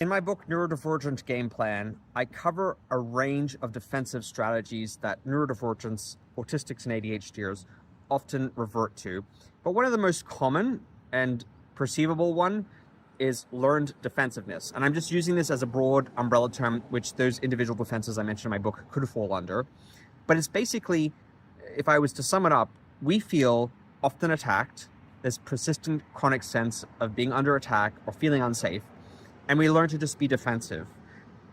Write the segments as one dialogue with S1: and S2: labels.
S1: In my book, Neurodivergent Game Plan, I cover a range of defensive strategies that neurodivergents, autistics, and ADHDers often revert to. But one of the most common and perceivable one is learned defensiveness. And I'm just using this as a broad umbrella term, which those individual defenses I mentioned in my book could fall under. But it's basically, if I was to sum it up, we feel often attacked. There's persistent chronic sense of being under attack or feeling unsafe. And we learn to just be defensive.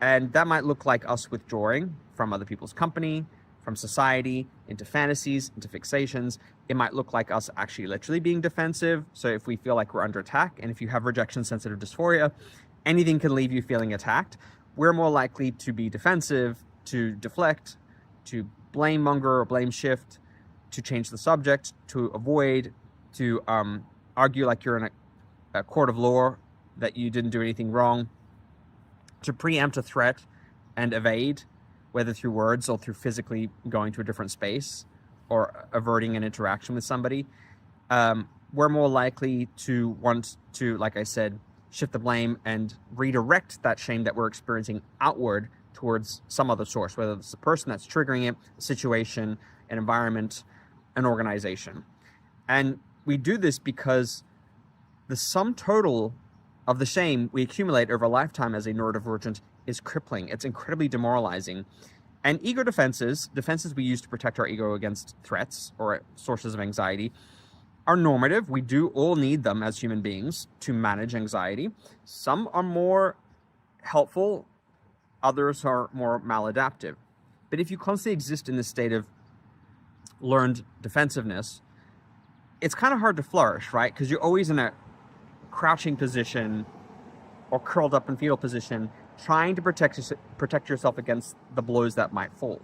S1: And that might look like us withdrawing from other people's company, from society, into fantasies, into fixations. It might look like us actually literally being defensive. So if we feel like we're under attack, and if you have rejection-sensitive dysphoria, anything can leave you feeling attacked. We're more likely to be defensive, to deflect, to blame monger or blame shift, to change the subject, to avoid, to argue like you're in a court of law, that you didn't do anything wrong, to preempt a threat and evade, whether through words or through physically going to a different space or averting an interaction with somebody. We're more likely to want to, like I said, shift the blame and redirect that shame that we're experiencing outward towards some other source, whether it's the person that's triggering it, a situation, an environment, an organization. And we do this because the sum total of the shame we accumulate over a lifetime as a neurodivergent is crippling. It's incredibly demoralizing. And ego defenses we use to protect our ego against threats or sources of anxiety, are normative. We do all need them as human beings to manage anxiety. Some are more helpful, others are more maladaptive. But if you constantly exist in this state of learned defensiveness, it's kind of hard to flourish, right? Because you're always in a crouching position or curled up in fetal position, trying to protect yourself against the blows that might fall.